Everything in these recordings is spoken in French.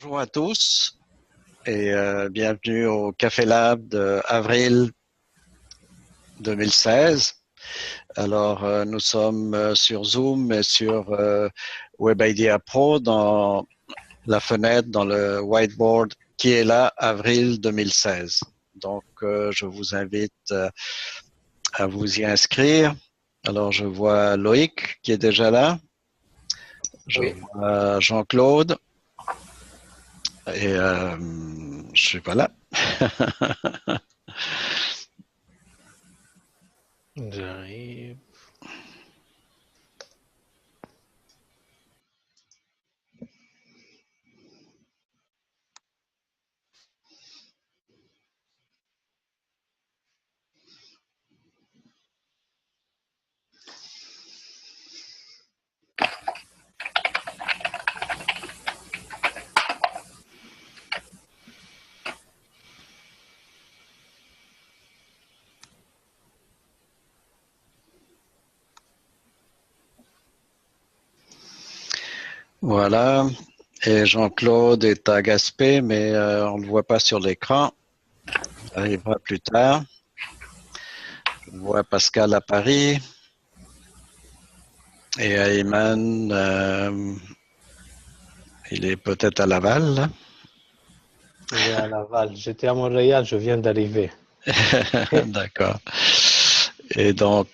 Bonjour à tous et bienvenue au Café Lab de avril 2016. Alors, nous sommes sur Zoom et sur WebIDEA Pro dans la fenêtre, dans le whiteboard qui est là, avril 2016. Donc, je vous invite à vous y inscrire. Alors, je vois Loïc qui est déjà là. Je Oui. vois Jean-Claude. Et je suis pas là. J'arrive. Voilà. Et Jean-Claude est à Gaspé, mais on ne le voit pas sur l'écran. Il arrivera plus tard. Je vois Pascal à Paris. Et Ayman, il est peut-être à Laval, là. Il est à Laval. J'étais à Montréal, je viens d'arriver. D'accord. Et donc,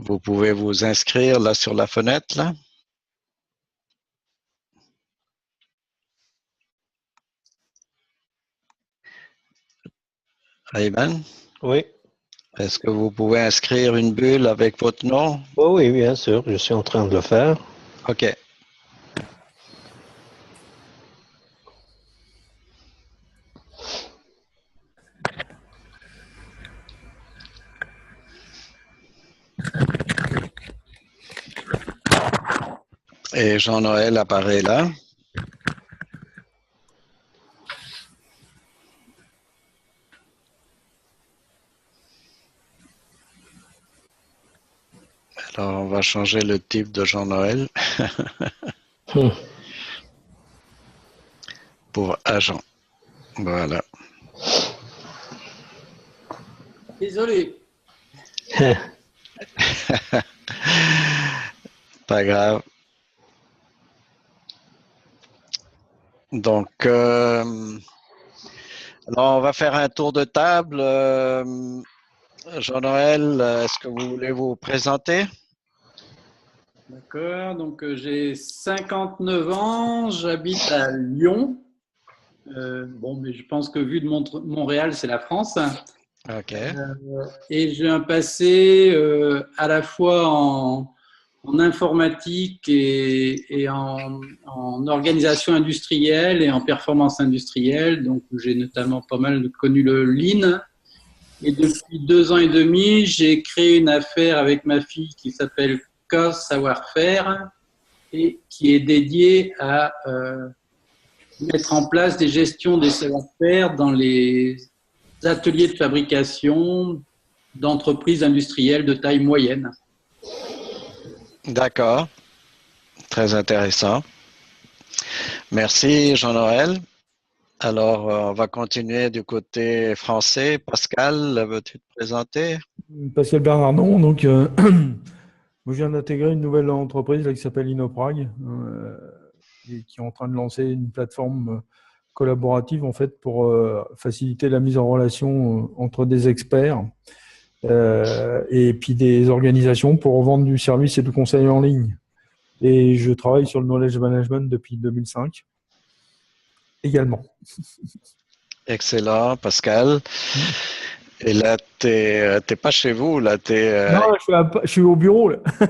vous pouvez vous inscrire là sur la fenêtre, là. Ayman, Oui. est-ce que vous pouvez inscrire une bulle avec votre nom? Oh oui, bien sûr, je suis en train de le faire. OK. Et Jean-Noël apparaît là. Alors, on va changer le type de Jean-Noël pour agent. Voilà. Désolé. Pas grave. Donc, alors on va faire un tour de table. Jean-Noël, est-ce que vous voulez vous présenter? D'accord. Donc, j'ai 59 ans, j'habite à Lyon. Bon, mais je pense que vu de Montréal, c'est la France. OK. Et j'ai un passé à la fois en informatique et en organisation industrielle et en performance industrielle. Donc, j'ai notamment pas mal connu le Lean. Et depuis 2 ans et demi, j'ai créé une affaire avec ma fille qui s'appelle COS Savoir-faire et qui est dédiée à mettre en place des gestions des savoir-faire dans les ateliers de fabrication d'entreprises industrielles de taille moyenne. D'accord. Très intéressant. Merci, Jean-Noël. Alors, on va continuer du côté français. Pascal, veux-tu te présenter? Pascal Bernardon, donc moi je viens d'intégrer une nouvelle entreprise là, qui s'appelle Innoprag et qui est en train de lancer une plateforme collaborative en fait pour faciliter la mise en relation entre des experts et puis des organisations pour vendre du service et du conseil en ligne. Et je travaille sur le knowledge management depuis 2005 également. Excellent, Pascal. Et là, t'es pas chez vous, là, Non, je suis au bureau là. OK.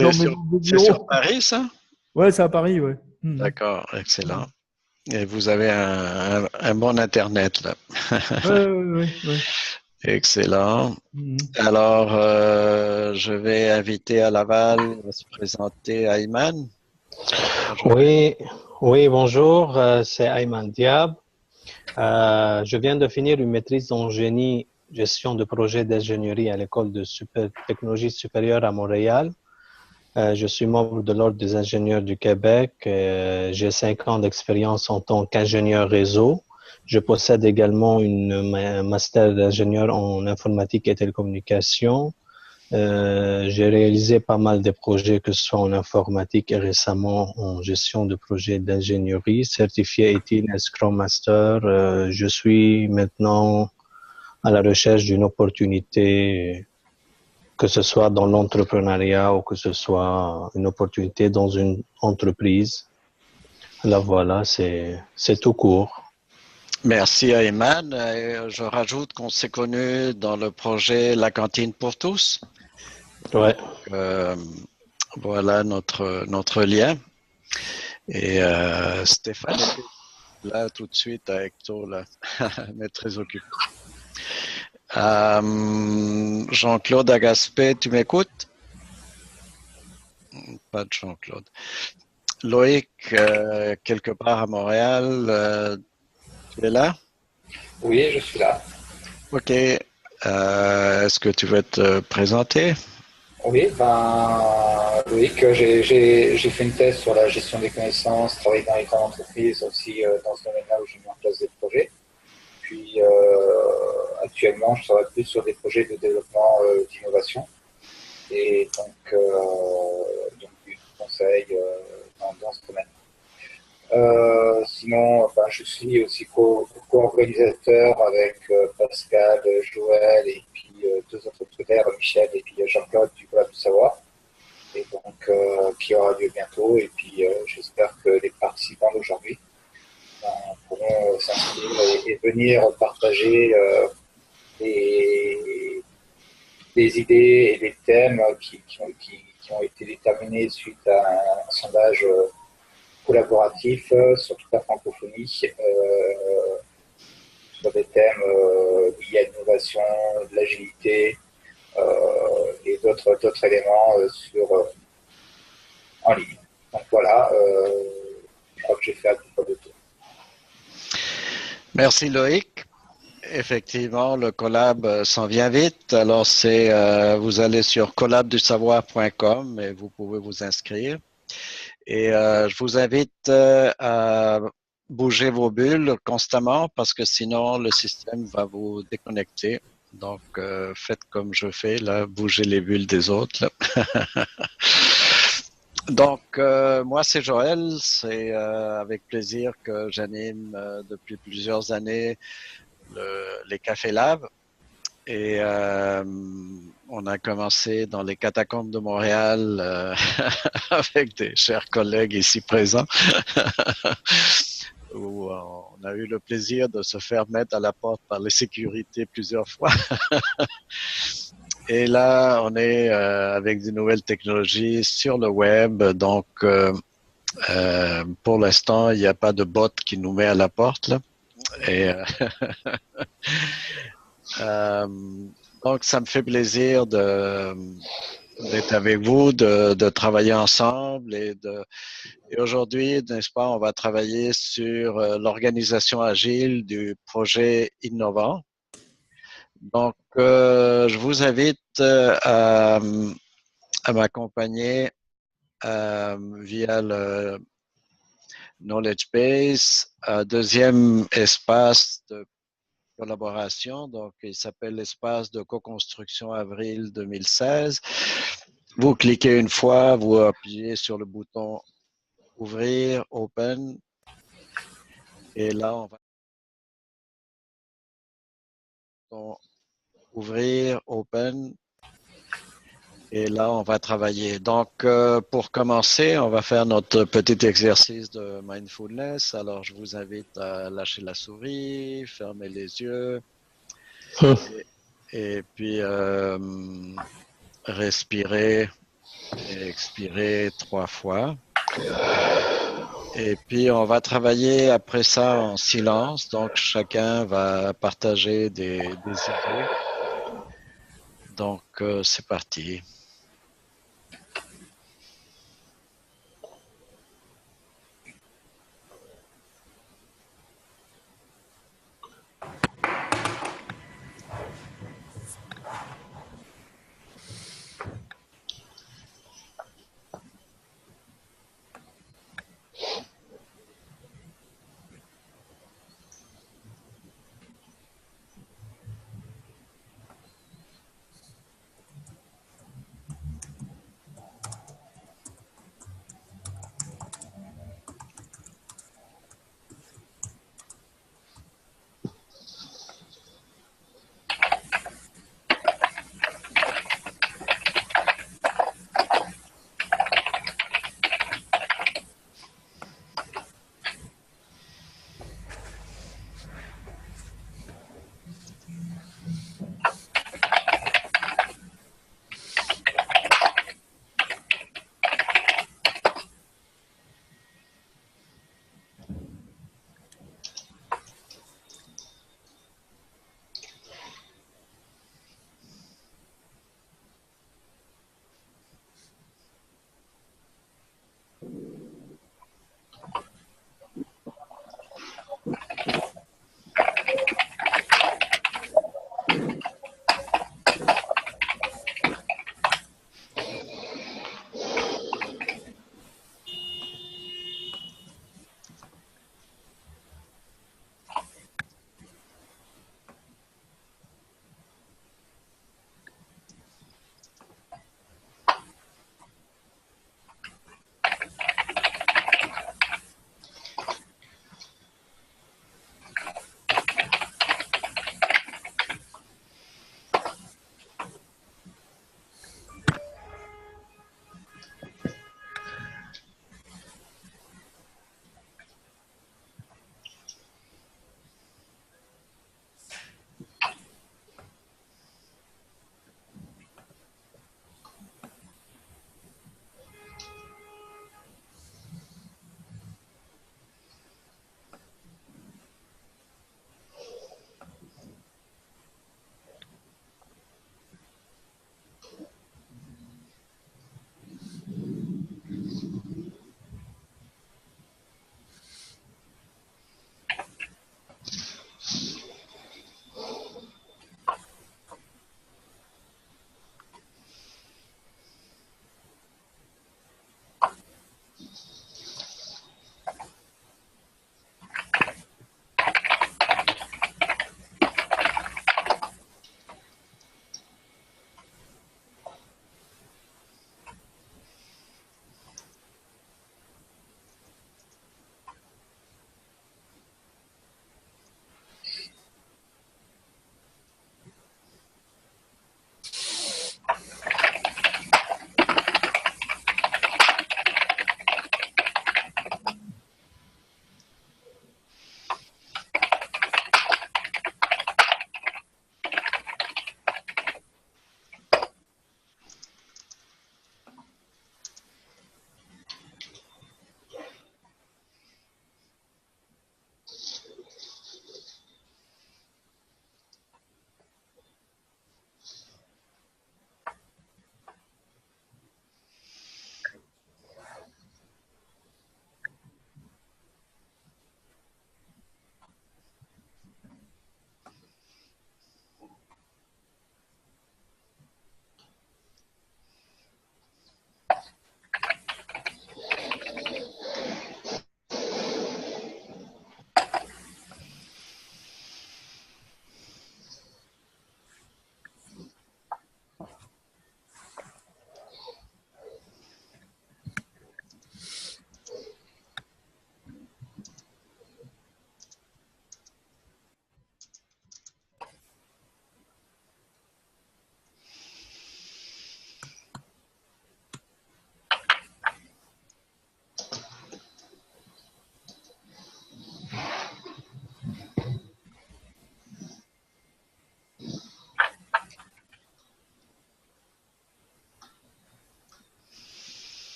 Dans mes nouveaux C'est sur bureaux. Paris, ça? Ouais, c'est à Paris, ouais. D'accord, excellent. Et vous avez un bon Internet, là. Ouais. Excellent. Mhm. Alors, je vais inviter à Laval à se présenter Ayman. Bonjour. Oui, oui, bonjour, c'est Ayman Diab. Je viens de finir une maîtrise en génie, gestion de projet d'ingénierie à l'école de technologie supérieure à Montréal. Je suis membre de l'Ordre des ingénieurs du Québec. J'ai 5 ans d'expérience en tant qu'ingénieur réseau. Je possède également un master d'ingénieur en informatique et télécommunications. J'ai réalisé pas mal de projets, que ce soit en informatique et récemment en gestion de projets d'ingénierie, certifié ETIL et Scrum Master. Je suis maintenant à la recherche d'une opportunité, que ce soit dans l'entrepreneuriat ou que ce soit une opportunité dans une entreprise. Là, voilà, c'est tout court. Merci Ayman. Je rajoute qu'on s'est connus dans le projet La cantine pour tous. Ouais. Euh, voilà notre lien. Et Stéphane était là tout de suite avec toi, là, mais très occupé. Jean-Claude Agaspé, tu m'écoutes? Pas de Jean-Claude. Loïc, quelque part à Montréal, tu es là? Oui, je suis là. Ok. Est-ce que tu veux te présenter? Oui, Loïc, j'ai fait une thèse sur la gestion des connaissances, travaillé dans les grandes entreprises aussi dans ce domaine-là où j'ai mis en place des projets. Puis actuellement, je travaille plus sur des projets de développement d'innovation et donc du conseil dans ce domaine. Sinon, je suis aussi co-organisateur avec Pascal, Joël et puis deux autres frères, Michel et puis Jean-Claude du Collab du Savoir, et donc qui aura lieu bientôt. Et puis j'espère que les participants d'aujourd'hui pourront s'inscrire et venir partager des idées et des thèmes qui ont été déterminés suite à un sondage collaboratif sur toute la francophonie sur des thèmes liés à l'innovation, de l'agilité et d'autres éléments en ligne. Donc voilà, je crois que j'ai fait un peu de tout. Merci Loïc. Effectivement, le collab s'en vient vite. Alors, vous allez sur collabdusavoir.com et vous pouvez vous inscrire. Et je vous invite à bouger vos bulles constamment parce que sinon, le système va vous déconnecter. Donc, faites comme je fais, là, bougez les bulles des autres. Là. Donc, moi, c'est Joël. C'est avec plaisir que j'anime depuis plusieurs années les Cafés Lab. Et on a commencé dans les catacombes de Montréal avec des chers collègues ici présents, où on a eu le plaisir de se faire mettre à la porte par les sécurités plusieurs fois. Et là, on est avec des nouvelles technologies sur le web. Donc, pour l'instant, il n'y a pas de bot qui nous met à la porte. Là. Et donc, ça me fait plaisir d'être avec vous, de travailler ensemble et aujourd'hui, n'est-ce pas, on va travailler sur l'organisation agile du projet innovant. Donc, je vous invite à m'accompagner via le Knowledge Base, deuxième espace de collaboration. Donc, il s'appelle l'espace de co-construction avril 2016. Vous cliquez une fois, vous appuyez sur le bouton ouvrir, open. Et là, on va ouvrir, open. Et là, on va travailler. Donc, pour commencer, on va faire notre petit exercice de mindfulness. Alors, je vous invite à lâcher la souris, fermer les yeux. Et puis, respirer et expirer 3 fois. Et puis, on va travailler après ça en silence. Donc, chacun va partager des idées. Donc, c'est parti.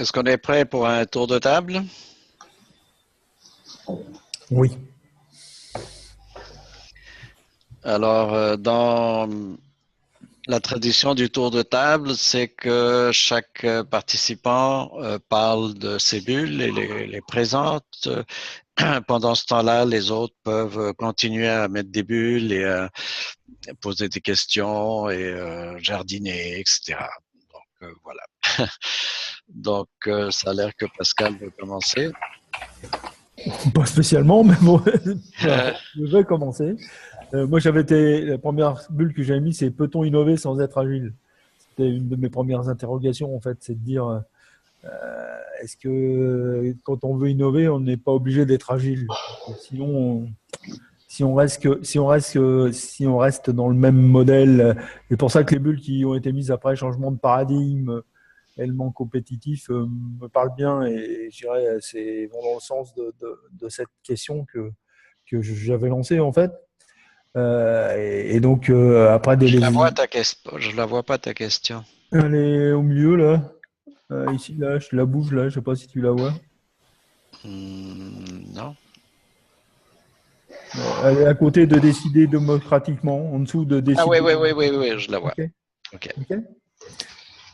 Est-ce qu'on est prêt pour un tour de table? Oui. Alors, dans la tradition du tour de table, c'est que chaque participant parle de ses bulles et les présente. Pendant ce temps-là, les autres peuvent continuer à mettre des bulles et poser des questions et jardiner, etc. Donc, voilà. Donc, ça a l'air que Pascal veut commencer. Pas spécialement, mais bon, je vais commencer. Moi, la première bulle que j'avais mise, c'est peut-on innover sans être agile? C'était une de mes premières interrogations, en fait, c'est de dire est-ce que quand on veut innover, on n'est pas obligé d'être agile? Sinon, si on reste dans le même modèle, c'est pour ça que les bulles qui ont été mises après changement de paradigme, élément compétitif, me parlent bien et je dirais c'est vont dans le sens de cette question que j'avais lancée en fait. Et donc après Je la vois ta question. Je la vois pas ta question. elle est au milieu là, ici là, je la bouge là, je sais pas si tu la vois. Non. Elle est à côté de décider démocratiquement, en dessous de décider. Ah oui, je la vois. Ok. Ok.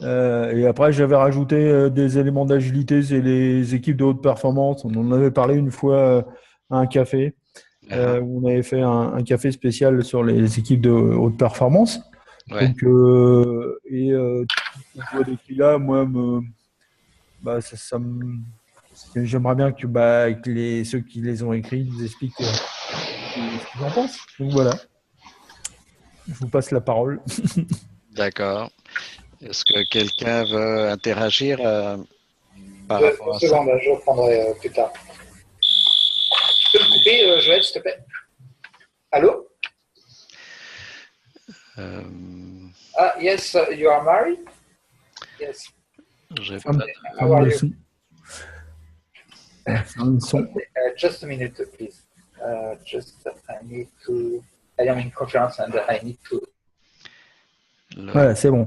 Et après, j'avais rajouté des éléments d'agilité, c'est les équipes de haute performance. On en avait parlé une fois à un café, où on avait fait un café spécial sur les équipes de haute performance. Ouais. Donc, on voit décrit là, moi, j'aimerais bien que ceux qui les ont écrits nous expliquent ce qu'ils en pensent. Donc voilà, je vous passe la parole. D'accord. Est-ce que quelqu'un veut interagir par Deux rapport à ça? secondes, je reprendrai plus tard. Tu peux me couper, Joël, s'il te plaît? Allô? Yes, you are married? Yes. J'ai Ferme- pas- How are le you? son. Ferme le son. Just a minute, please. I am in conference and I need to. Voilà, c'est bon.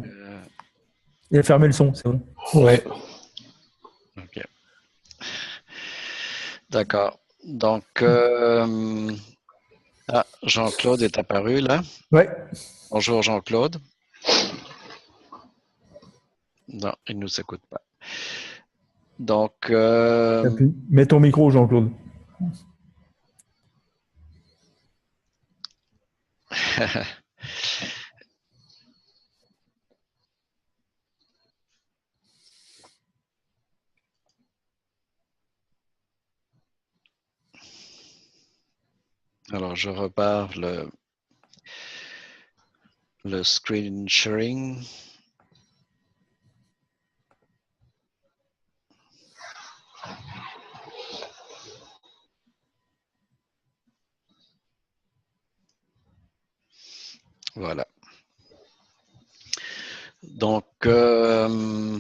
Il a fermé le son, c'est bon. Ouais. Ok. D'accord. Donc, Jean-Claude est apparu là. Ouais. Bonjour Jean-Claude. Non, il ne nous écoute pas. Donc, Mets ton micro, Jean-Claude. alors je repars le screen sharing. Voilà. Donc, on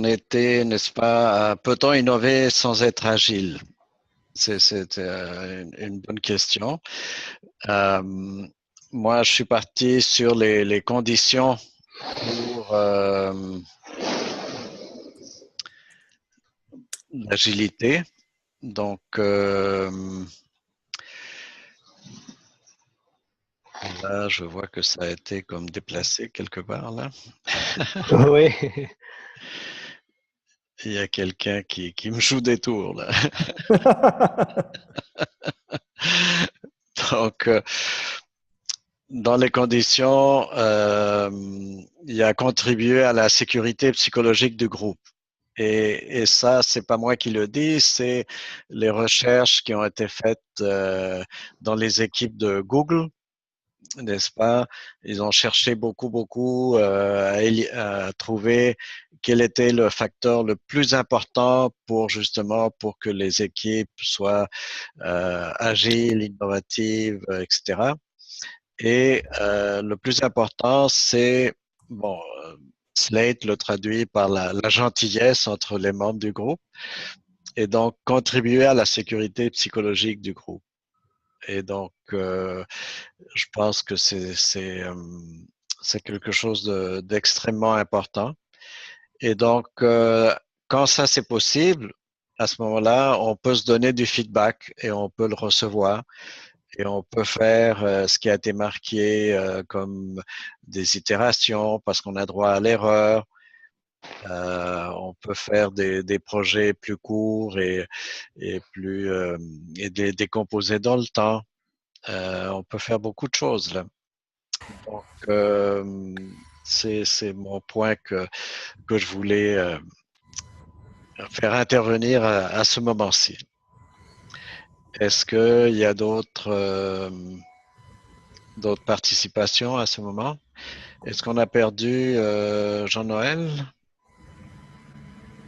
était, n'est-ce pas, peut-on innover sans être agile? C'est une bonne question. Moi, je suis parti sur les conditions pour l'agilité. Donc, là, je vois que ça a été comme déplacé quelque part là. Oui. Il y a quelqu'un qui me joue des tours là. Donc, dans les conditions, il y a contribué à la sécurité psychologique du groupe. Et ça, c'est pas moi qui le dis, c'est les recherches qui ont été faites dans les équipes de Google, n'est-ce pas? Ils ont cherché beaucoup à trouver quel était le facteur le plus important pour que les équipes soient agiles, innovatives, etc. Et le plus important, c'est, bon, Slate le traduit par la gentillesse entre les membres du groupe et donc contribuer à la sécurité psychologique du groupe. Et donc, je pense que c'est quelque chose d'extrêmement important. Et donc, quand ça c'est possible, à ce moment-là, on peut se donner du feedback et on peut le recevoir. Et on peut faire ce qui a été marqué comme des itérations parce qu'on a droit à l'erreur. On peut faire des projets plus courts et plus et les décomposer dans le temps. On peut faire beaucoup de choses là. Donc c'est mon point que je voulais faire intervenir à ce moment-ci. Est-ce qu'il y a d'autres participations à ce moment? Est-ce qu'on a perdu Jean-Noël?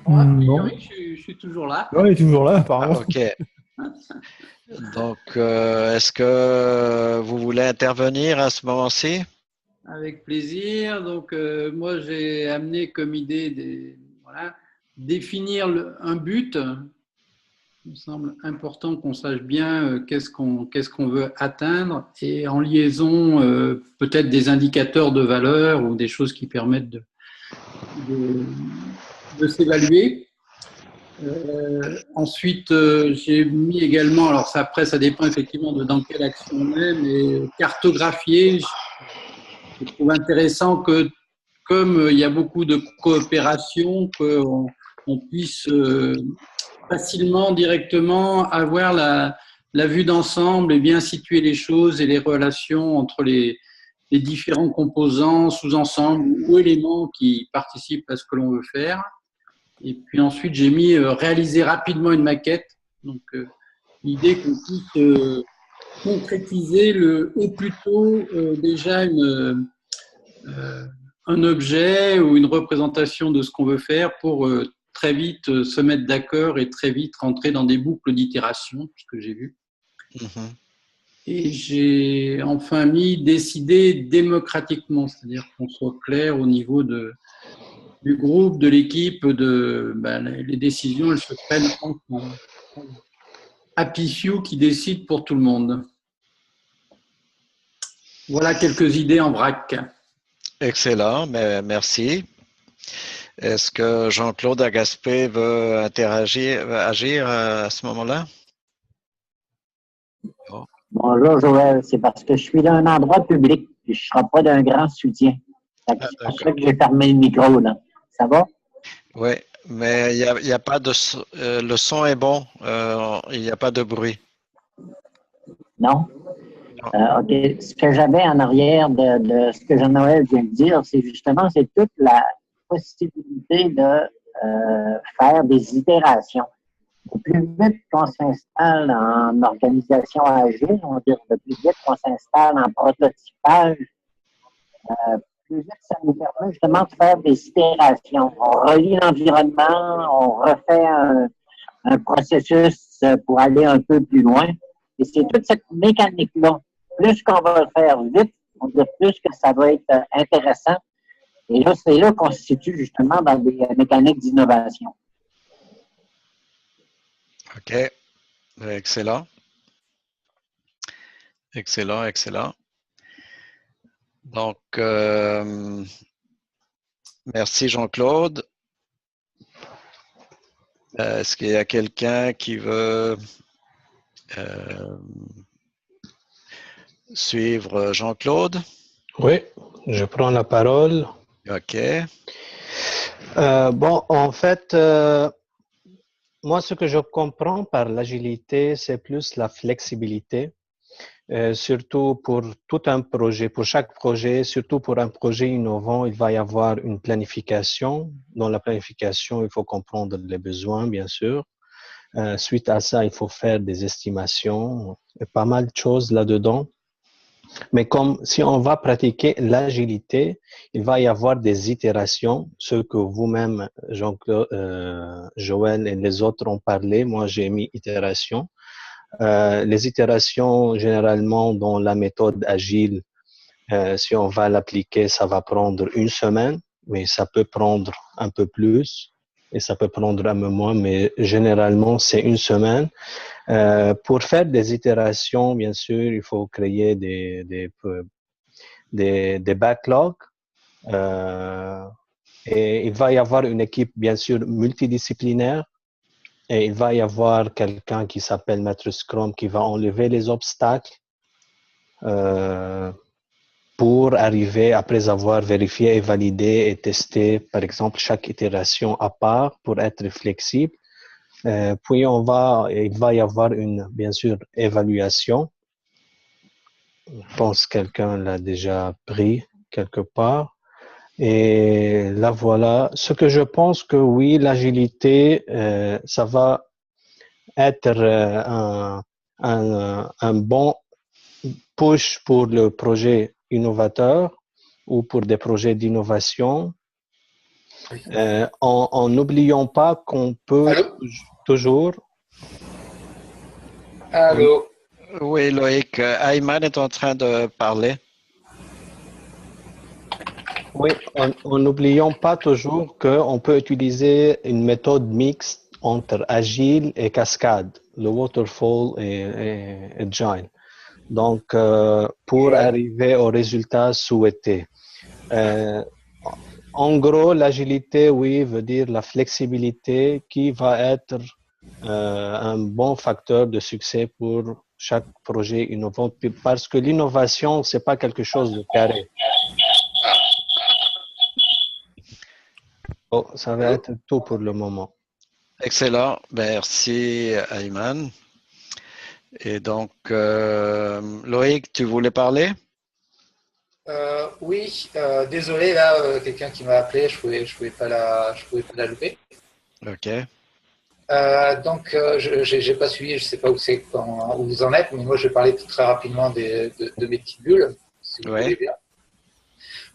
Non. Je suis toujours là. Oui, il est toujours là, apparemment. Ok. Donc, est-ce que vous voulez intervenir à ce moment-ci? Avec plaisir. Donc, moi, j'ai amené comme idée définir un but. Il me semble important qu'on sache bien qu'est-ce qu'on veut atteindre et en liaison peut-être des indicateurs de valeur ou des choses qui permettent de s'évaluer. Ensuite, j'ai mis également, alors ça, après ça dépend effectivement de dans quelle action on est, mais cartographier. Je trouve intéressant que comme il y a beaucoup de coopération, qu'on puisse facilement, directement avoir la vue d'ensemble et bien situer les choses et les relations entre les différents composants, sous-ensembles ou éléments qui participent à ce que l'on veut faire. Et puis ensuite, j'ai mis réaliser rapidement une maquette. Donc, l'idée qu'on puisse concrétiser au plus tôt déjà un objet ou une représentation de ce qu'on veut faire pour très vite se mettre d'accord et très vite rentrer dans des boucles d'itération, ce que j'ai vu. Et j'ai enfin mis décider démocratiquement, c'est-à-dire qu'on soit clair au niveau du groupe, de l'équipe, les décisions, elles se prennent ensemble. Happy Few qui décide pour tout le monde. Voilà quelques idées en vrac. Excellent, mais merci. Est-ce que Jean-Claude Agaspé veut agir à ce moment-là? Oh. Bonjour Joël, c'est parce que je suis dans un endroit public et je ne serai pas d'un grand soutien. C'est pour ça que j'ai fermé le micro, là. Ça va? Oui, mais il y a pas de le son est bon, il n'y a pas de bruit. Non? OK. Ce que j'avais en arrière de ce que Jean-Noël vient de dire, c'est justement, c'est toute la possibilité de faire des itérations. Le plus vite qu'on s'installe en organisation agile, on va dire le plus vite qu'on s'installe en prototypage, plus vite ça nous permet justement de faire des itérations. On relie l'environnement, on refait un processus pour aller un peu plus loin. Et c'est toute cette mécanique-là. Plus qu'on va le faire vite, on dit plus que ça va être intéressant. Et là, c'est là qu'on se situe justement dans des mécaniques d'innovation. OK. Excellent. Excellent, excellent. Donc, merci Jean-Claude. Est-ce qu'il y a quelqu'un qui veut suivre Jean-Claude? Oui, je prends la parole. OK. Bon, en fait, moi, ce que je comprends par l'agilité, c'est plus la flexibilité, surtout pour tout un projet, pour chaque projet, surtout pour un projet innovant, il va y avoir une planification. Dans la planification, il faut comprendre les besoins, bien sûr. Suite à ça, il faut faire des estimations, et pas mal de choses là-dedans. Mais comme si on va pratiquer l'agilité, il va y avoir des itérations, ce que vous-même, Jean-Claude, Joël et les autres ont parlé. Moi, j'ai mis itération. Les itérations, généralement, dans la méthode agile, si on va l'appliquer, ça va prendre une semaine, mais ça peut prendre un peu plus et ça peut prendre un peu moins, mais généralement, c'est une semaine. Pour faire des itérations, bien sûr, il faut créer des backlogs. Et il va y avoir une équipe, bien sûr, multidisciplinaire. Et il va y avoir quelqu'un qui s'appelle Maître Scrum qui va enlever les obstacles pour arriver, après avoir vérifié et validé et testé, par exemple, chaque itération à part pour être flexible. Puis, il va y avoir bien sûr, évaluation. Je pense que quelqu'un l'a déjà pris quelque part. Et là, voilà. Ce que je pense que oui, l'agilité, ça va être un bon push pour le projet innovateur ou pour des projets d'innovation, en n'oubliant pas qu'on peut Allô? toujours... Allô? Oui, Loïc, Ayman est en train de parler. Oui, en n'oubliant pas toujours qu'on peut utiliser une méthode mixte entre agile et cascade, le waterfall et agile. Donc, pour arriver au résultat souhaité. En gros, l'agilité, oui, veut dire la flexibilité qui va être un bon facteur de succès pour chaque projet innovant, parce que l'innovation, c'est pas quelque chose de carré. Oh, ça va être tout pour le moment. Excellent, merci Ayman. Et donc, Loïc, tu voulais parler? Oui, désolé, là, quelqu'un qui m'a appelé, je pouvais pas la louper. Ok. Donc, j'ai pas suivi, je sais pas où vous en êtes, mais moi, je vais parler très rapidement de mes petites bulles, si vous voulez bien.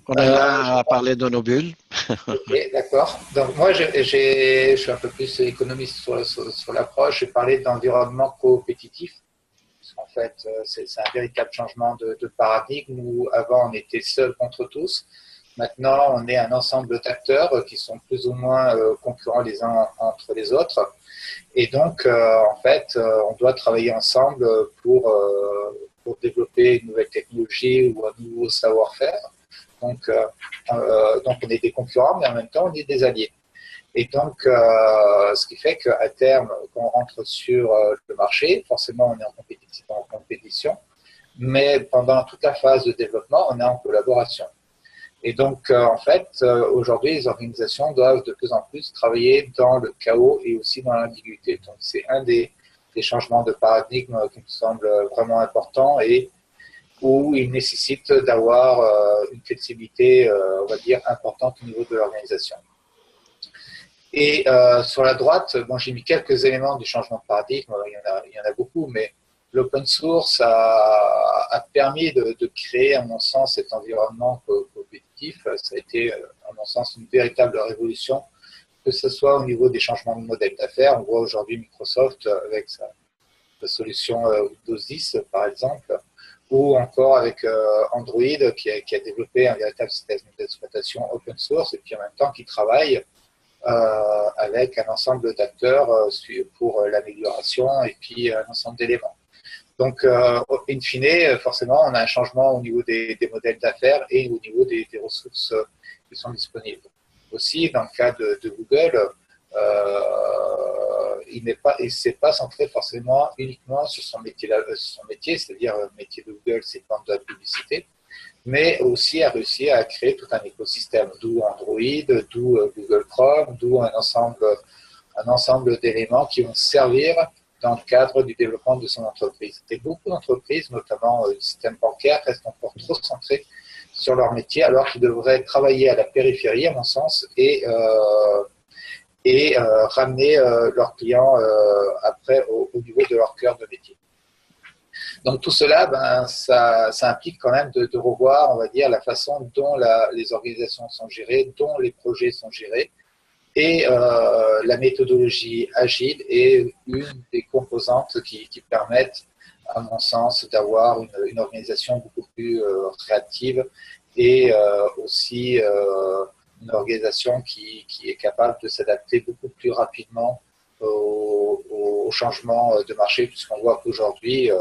On est là à parler de nos bulles. Ok, d'accord. Donc, moi, je suis un peu plus économiste sur l'approche. Je vais parler d'environnement coopétitif. En fait, c'est un véritable changement de paradigme où avant on était seul contre tous. Maintenant, on est un ensemble d'acteurs qui sont plus ou moins concurrents les uns entre les autres. Et donc, en fait, on doit travailler ensemble pour développer une nouvelle technologie ou un nouveau savoir-faire. Donc, on est des concurrents, mais en même temps, on est des alliés. Et donc, ce qui fait qu'à terme, quand on rentre sur le marché, forcément, on est en compétition, mais pendant toute la phase de développement, on est en collaboration. Et donc, en fait, aujourd'hui, les organisations doivent de plus en plus travailler dans le chaos et aussi dans l'ambiguïté. Donc, c'est un des changements de paradigme qui me semble vraiment important et où il nécessite d'avoir une flexibilité, on va dire, importante au niveau de l'organisation. Et sur la droite, bon, j'ai mis quelques éléments du changement de paradigme, il y en a beaucoup, mais l'open source a permis de créer, à mon sens, cet environnement compétitif. Ça a été, à mon sens, une véritable révolution, que ce soit au niveau des changements de modèle d'affaires. On voit aujourd'hui Microsoft avec sa solution Windows 10, par exemple, ou encore avec Android qui a développé un véritable système d'exploitation open source et puis en même temps qui travaille avec un ensemble d'acteurs pour l'amélioration et puis un ensemble d'éléments. Donc, in fine, forcément, on a un changement au niveau des modèles d'affaires et au niveau des ressources qui sont disponibles. Aussi, dans le cas de Google, il s'est pas centré forcément uniquement sur son métier, c'est-à-dire le métier de Google, c'est vendre de la publicité, mais aussi a réussi à créer tout un écosystème, d'où Android, d'où Google Chrome, d'où un ensemble d'éléments qui vont servir dans le cadre du développement de son entreprise. Et beaucoup d'entreprises, notamment le système bancaire, restent encore trop centrées sur leur métier, alors qu'ils devraient travailler à la périphérie, à mon sens, et ramener leurs clients après au niveau de leur cœur de métier. Donc tout cela, ça implique quand même de revoir, on va dire, la façon dont les organisations sont gérées, dont les projets sont gérés. Et la méthodologie agile est une des composantes qui permettent, à mon sens, d'avoir une organisation beaucoup plus réactive et aussi une organisation qui est capable de s'adapter beaucoup plus rapidement au changement de marché, puisqu'on voit qu'aujourd'hui,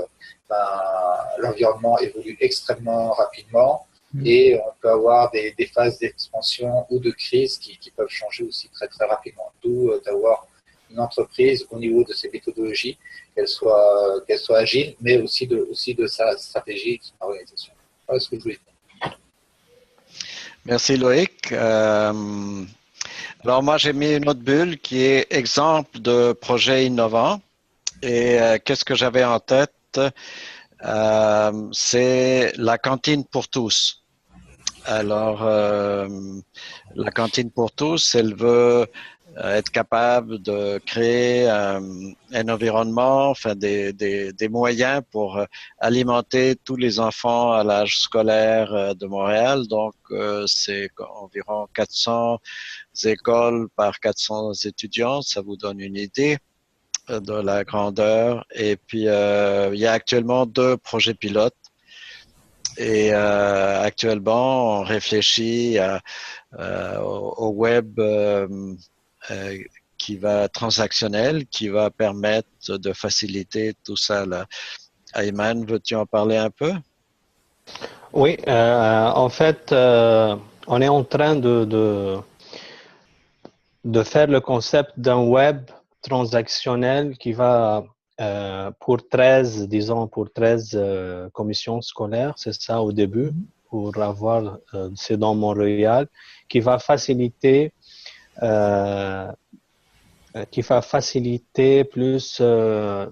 l'environnement évolue extrêmement rapidement. Et on peut avoir des phases d'expansion ou de crise qui peuvent changer aussi très très rapidement. D'où d'avoir une entreprise au niveau de ses méthodologies, qu'elle soit agile, mais aussi de sa stratégie, de son organisation. Voilà ce que je voulais dire. Merci Loïc. Alors moi j'ai mis une autre bulle qui est exemple de projet innovant. Et qu'est-ce que j'avais en tête? C'est la cantine pour tous. Alors, la cantine pour tous, elle veut être capable de créer un environnement, enfin des moyens pour alimenter tous les enfants à l'âge scolaire de Montréal. Donc, c'est environ 400 écoles par 400 étudiants. Ça vous donne une idée de la grandeur. Et puis, il y a actuellement 2 projets pilotes. Et actuellement, on réfléchit au web qui va transactionnel, qui va permettre de faciliter tout ça. Là. Ayman, veux-tu en parler un peu? Oui, en fait, on est en train de faire le concept d'un web transactionnel qui va pour 13 commissions scolaires, c'est ça au début, pour avoir, c'est dans Montréal, qui va faciliter plus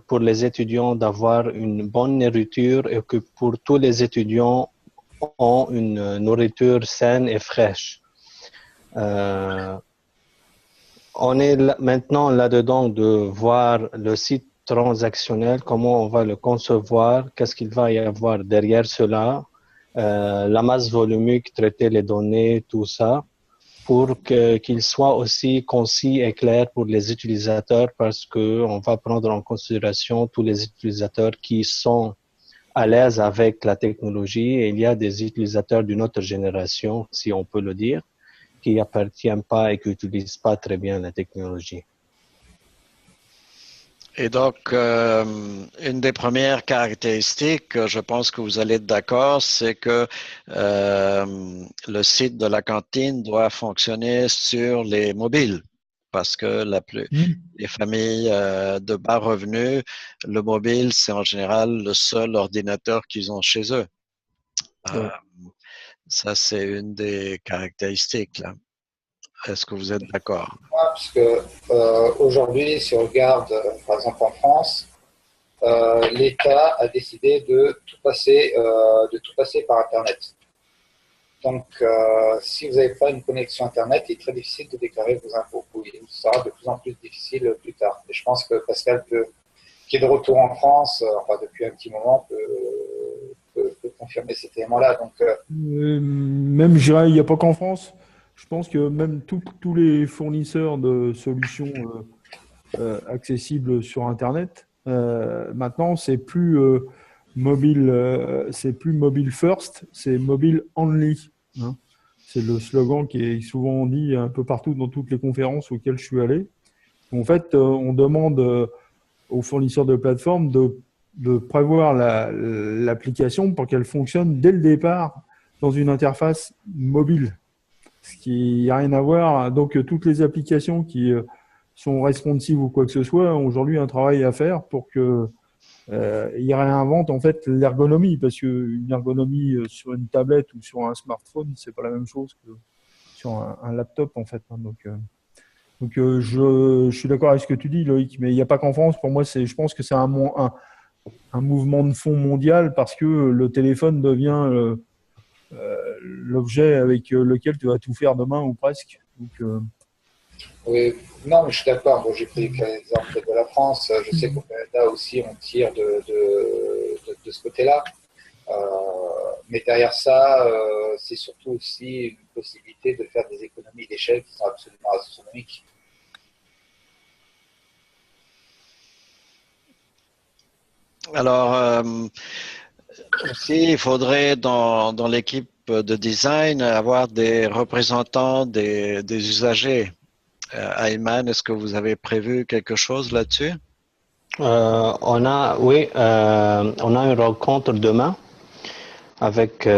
pour les étudiants d'avoir une bonne nourriture et que pour tous les étudiants ont une nourriture saine et fraîche. On est maintenant là-dedans de voir le site transactionnel, comment on va le concevoir, qu'est-ce qu'il va y avoir derrière cela, la masse volumique, traiter les données, tout ça, pour qu'il soit aussi concis et clair pour les utilisateurs parce qu'on va prendre en considération tous les utilisateurs qui sont à l'aise avec la technologie et il y a des utilisateurs d'une autre génération, si on peut le dire, qui n'appartiennent pas et qui n'utilisent pas très bien la technologie. Et donc, une des premières caractéristiques, je pense que vous allez être d'accord, c'est que le site de la cantine doit fonctionner sur les mobiles parce que les familles de bas revenus, le mobile, c'est en général le seul ordinateur qu'ils ont chez eux. Ça, c'est une des caractéristiques, là. Est-ce que vous êtes d'accord? Parce que aujourd'hui, si on regarde, par exemple en France, l'État a décidé de tout passer par Internet. Donc, si vous n'avez pas une connexion Internet, il est très difficile de déclarer vos impôts. Oui, ça sera de plus en plus difficile plus tard. Et je pense que Pascal, qui est de retour en France, depuis un petit moment, peut confirmer cet élément-là. Donc, même, je dirais, il n'y a pas qu'en France. Je pense que même tous les fournisseurs de solutions accessibles sur Internet, maintenant, c'est plus mobile first, c'est mobile only. Hein. C'est le slogan qui est souvent dit un peu partout dans toutes les conférences auxquelles je suis allé. En fait, on demande aux fournisseurs de plateformes de prévoir l'application pour qu'elle fonctionne dès le départ dans une interface mobile. Ce qui n'a rien à voir. Donc, toutes les applications qui sont responsives ou quoi que ce soit ont aujourd'hui un travail à faire pour qu'ils réinventent en fait l'ergonomie. Parce qu'une ergonomie sur une tablette ou sur un smartphone, c'est pas la même chose que sur un laptop en fait. Donc je suis d'accord avec ce que tu dis, Loïc, mais il n'y a pas qu'en France. Pour moi, je pense que c'est un mouvement de fond mondial parce que le téléphone devient l'objet avec lequel tu vas tout faire demain ou presque. Donc, oui, non, mais je suis d'accord. Bon, j'ai pris l'exemple de la France. Je sais qu'au Canada aussi, on tire de ce côté-là. Mais derrière ça, c'est surtout aussi une possibilité de faire des économies d'échelle qui sont absolument astronomiques. Alors, aussi, il faudrait dans l'équipe de design avoir des représentants des usagers. Ayman, est-ce que vous avez prévu quelque chose là-dessus? On a une rencontre demain avec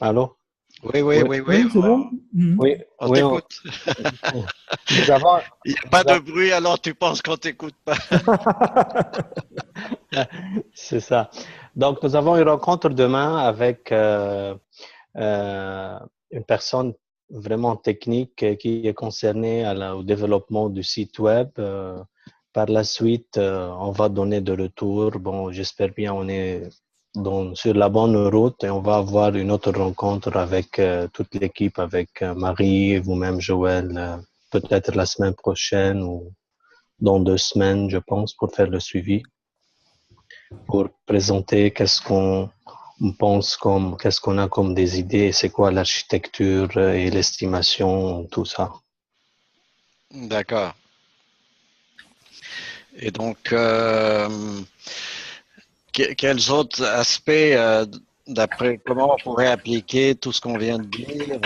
Allô? Oui, oui, oui, oui. Oui, c'est bon. Oui, On oui, t'écoute. nous avons, Il n'y a pas de bruit, alors tu penses qu'on t'écoute pas. c'est ça. Donc, nous avons une rencontre demain avec une personne vraiment technique qui est concernée au développement du site web. Par la suite, on va donner de retour. Bon, j'espère bien on est sur la bonne route et on va avoir une autre rencontre avec toute l'équipe, avec Marie, vous-même, Joël, peut-être la semaine prochaine ou dans 2 semaines, je pense, pour faire le suivi, pour présenter qu'est-ce qu'on pense qu'est-ce qu'on a comme des idées, c'est quoi l'architecture et l'estimation, tout ça. D'accord. Et donc, quels autres aspects, d'après comment on pourrait appliquer tout ce qu'on vient de dire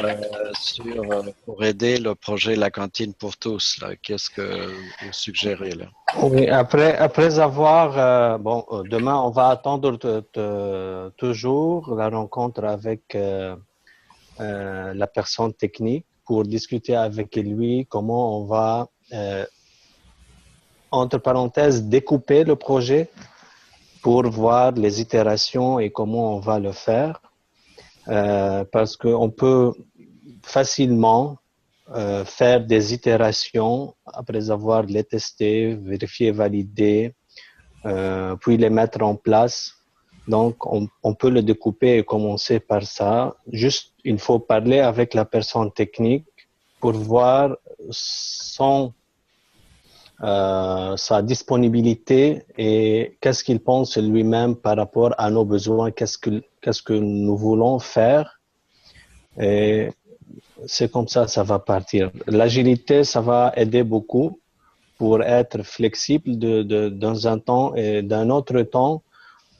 pour aider le projet La Cantine pour tous là? Qu'est-ce que vous suggérez là? Oui, après avoir, demain, on va attendre toujours la rencontre avec la personne technique pour discuter avec lui comment on va, entre parenthèses, découper le projet pour voir les itérations et comment on va le faire. Parce qu'on peut facilement faire des itérations après avoir les testé, vérifier, valider, puis les mettre en place. Donc, on peut le découper et commencer par ça. Juste, il faut parler avec la personne technique pour voir sa disponibilité et qu'est-ce qu'il pense lui-même par rapport à nos besoins, qu'est-ce que nous voulons faire. Et c'est comme ça va partir. L'agilité, ça va aider beaucoup pour être flexible dans un temps et d'un autre temps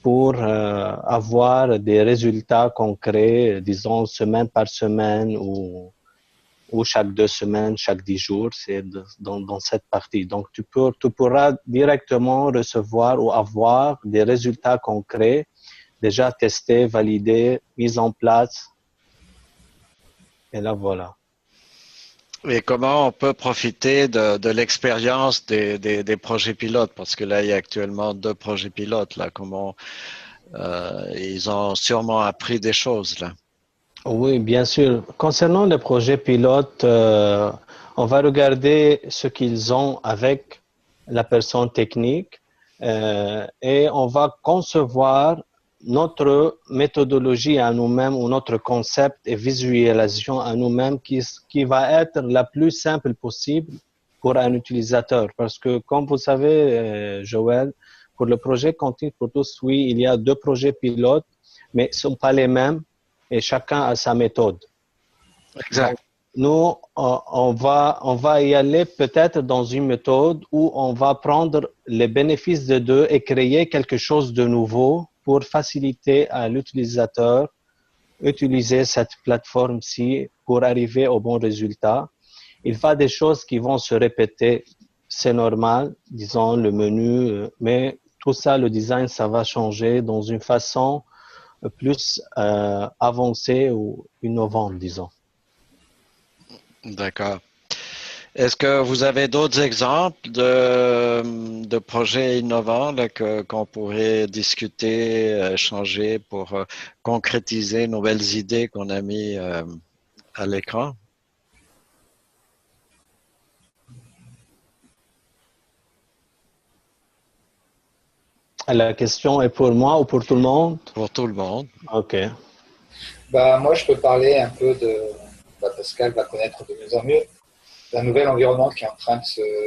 pour avoir des résultats concrets, disons semaine par semaine ou chaque 2 semaines, chaque 10 jours, c'est dans cette partie. Donc, tu pourras directement recevoir ou avoir des résultats concrets, déjà testés, validés, mis en place. Et là, voilà. Et comment on peut profiter de l'expérience des projets pilotes? Parce que là, il y a actuellement 2 projets pilotes. Là, comment ils ont sûrement appris des choses là. Oui, bien sûr. Concernant les projets pilotes, on va regarder ce qu'ils ont avec la personne technique et on va concevoir notre méthodologie à nous-mêmes ou notre concept et visualisation à nous-mêmes qui va être la plus simple possible pour un utilisateur. Parce que, comme vous savez, Joël, pour le projet Cantine pour tous, oui, il y a 2 projets pilotes, mais ce ne sont pas les mêmes et chacun a sa méthode. Exact. Donc, nous, on va y aller peut-être dans une méthode où on va prendre les bénéfices de deux et créer quelque chose de nouveau pour faciliter à l'utilisateur utiliser cette plateforme-ci pour arriver au bon résultat. Il va des choses qui vont se répéter, c'est normal, disons le menu, mais tout ça, le design, ça va changer dans une façon plus avancée ou innovante, disons. D'accord. Est-ce que vous avez d'autres exemples de projets innovants là, qu'on pourrait discuter, échanger pour concrétiser nouvelles idées qu'on a mis à l'écran? La question est pour moi ou pour tout le monde? Pour tout le monde. Ok. Moi, je peux parler un peu Pascal va connaître de mieux en mieux, d'un nouvel environnement qui est en train de